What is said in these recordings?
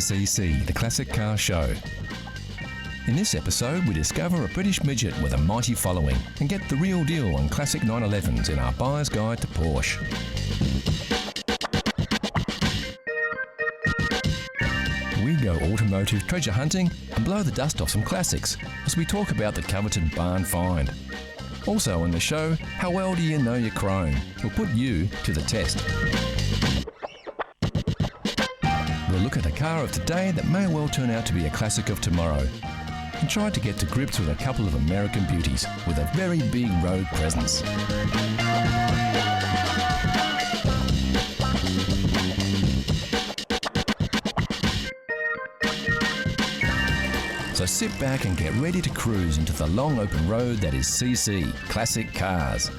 CC, the Classic Car Show. In this episode, we discover a British midget with a mighty following and get the real deal on classic 911s in our Buyer's Guide to Porsche. We go automotive treasure hunting and blow the dust off some classics as we talk about the coveted barn find. Also on the show, how well do you know your chrome? We'll put you to the test. We'll look at a car of today that may well turn out to be a classic of tomorrow, and try to get to grips with a couple of American beauties with a very big road presence. So sit back and get ready to cruise into the long open road that is CC, Classic Cars.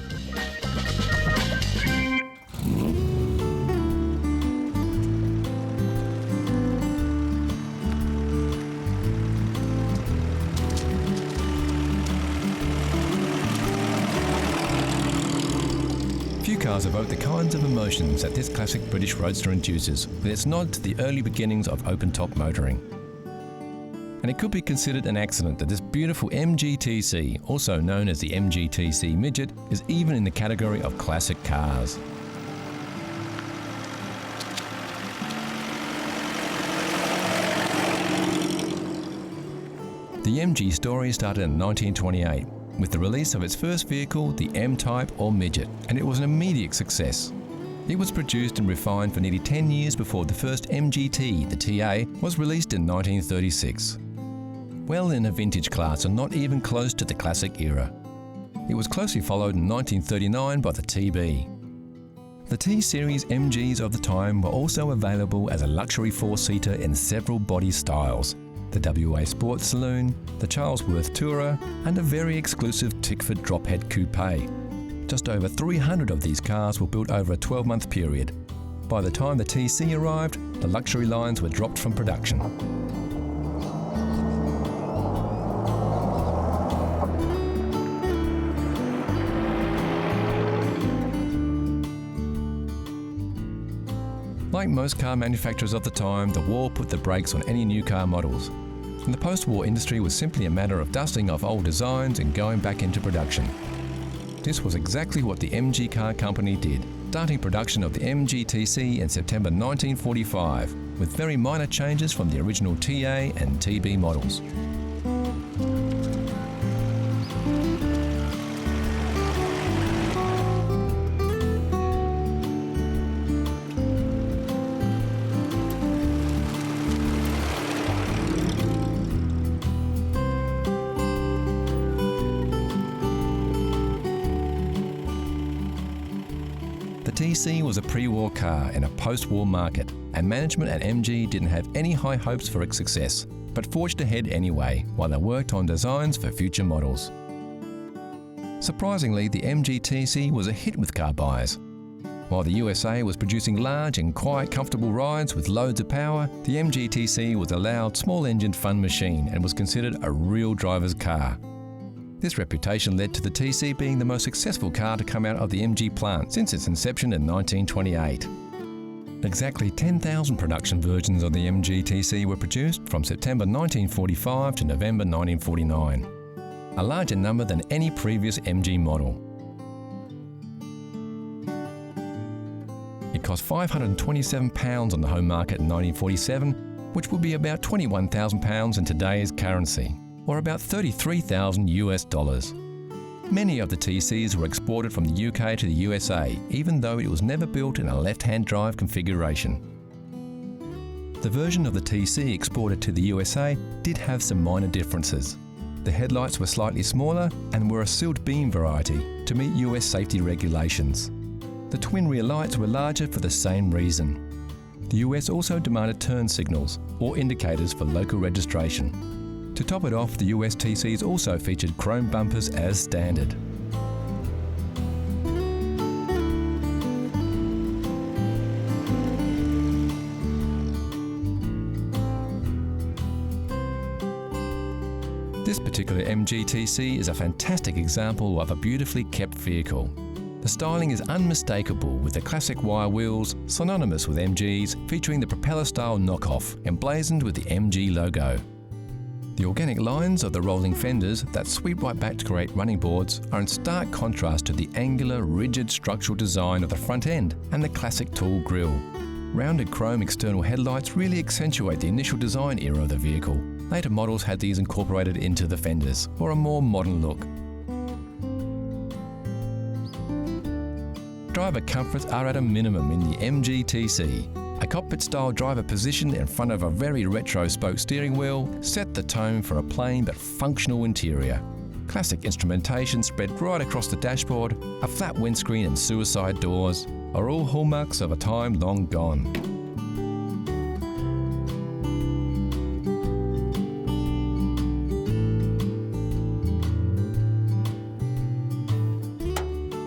Few cars evoke the kinds of emotions that this classic British roadster induces, with its nod to the early beginnings of open-top motoring. And it could be considered an accident that this beautiful MGTC, also known as the MGTC Midget, is even in the category of classic cars. The MG story started in 1928 with the release of its first vehicle, the M-Type or Midget, and it was an immediate success. It was produced and refined for nearly 10 years before the first MGT, the TA, was released in 1936. Well in a vintage class and not even close to the classic era. It was closely followed in 1939 by the TB. The T-Series MGs of the time were also available as a luxury four-seater in several body styles: the WA Sport Saloon, the Charlesworth Tourer, and a very exclusive Tickford Drophead Coupe. Just over 300 of these cars were built over a 12-month period. By the time the TC arrived, the luxury lines were dropped from production. Like most car manufacturers of the time, the war put the brakes on any new car models, and the post-war industry was simply a matter of dusting off old designs and going back into production. This was exactly what the MG Car Company did, starting production of the MGTC in September 1945, with very minor changes from the original TA and TB models. The TC was a pre-war car in a post-war market, and management at MG didn't have any high hopes for its success, but forged ahead anyway while they worked on designs for future models. Surprisingly, the MGTC was a hit with car buyers. While the USA was producing large and quiet, comfortable rides with loads of power, the MGTC was a loud, small-engined fun machine and was considered a real driver's car. This reputation led to the TC being the most successful car to come out of the MG plant since its inception in 1928. Exactly 10,000 production versions of the MG TC were produced from September 1945 to November 1949, a larger number than any previous MG model. It cost £527 on the home market in 1947, which would be about £21,000 in today's currency, or about $33,000 US. Many of the TCs were exported from the UK to the USA, even though it was never built in a left-hand drive configuration. The version of the TC exported to the USA did have some minor differences. The headlights were slightly smaller and were a sealed beam variety to meet US safety regulations. The twin rear lights were larger for the same reason. The US also demanded turn signals or indicators for local registration. To top it off, the US TCs also featured chrome bumpers as standard. This particular MG TC is a fantastic example of a beautifully kept vehicle. The The styling is unmistakable, with the classic wire wheels, synonymous with MGs, featuring the propeller-style knockoff, emblazoned with the MG logo. The organic lines of the rolling fenders that sweep right back to create running boards are in stark contrast to the angular, rigid structural design of the front end and the classic tool grille. Rounded chrome external headlights really accentuate the initial design era of the vehicle. Later models had these incorporated into the fenders for a more modern look. Driver comforts are at a minimum in the MG-TC. A cockpit-style driver position in front of a very retro spoke steering wheel set the tone for a plain but functional interior. Classic instrumentation spread right across the dashboard, a flat windscreen and suicide doors are all hallmarks of a time long gone.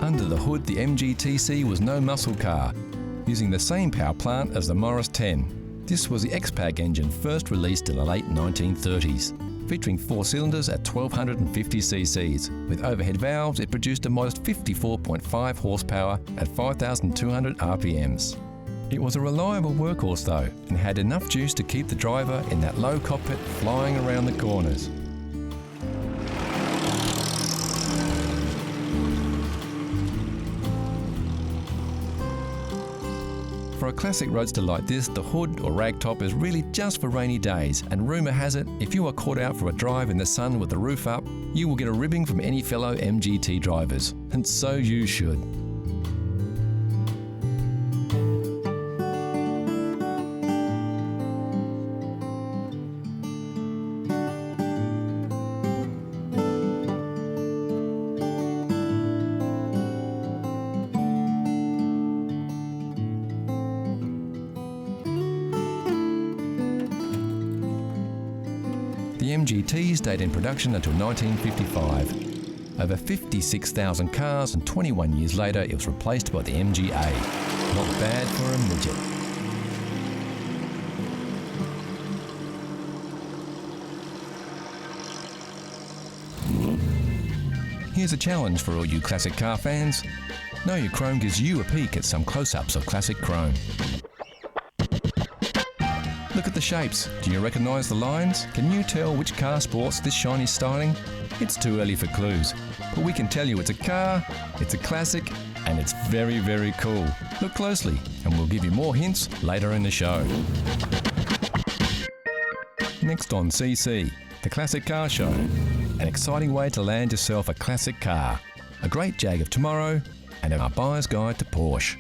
Under the hood, the MG-TC was no muscle car, using the same power plant as the Morris 10. This was the X-Pac engine first released in the late 1930s. Featuring 4 cylinders at 1250 cc's. With overhead valves, it produced a modest 54.5 horsepower at 5,200 RPMs. It was a reliable workhorse though, and had enough juice to keep the driver in that low cockpit flying around the corners. For a classic roadster like this, the hood or ragtop is really just for rainy days, and rumour has it, if you are caught out for a drive in the sun with the roof up, you will get a ribbing from any fellow MGT drivers, and so you should. The MGT stayed in production until 1955. Over 56,000 cars, and 21 years later it was replaced by the MGA. Not bad for a midget. Here's a challenge for all you classic car fans. Know Your Chrome gives you a peek at some close-ups of classic chrome. Look at the shapes. Do you recognise the lines? Can you tell which car sports this shiny styling? It's too early for clues, but we can tell you it's a car, it's a classic, and it's very, very cool. Look closely, and we'll give you more hints later in the show. Next on CC, the Classic Car Show. An exciting way to land yourself a classic car. A great Jag of tomorrow, and our buyer's guide to Porsche.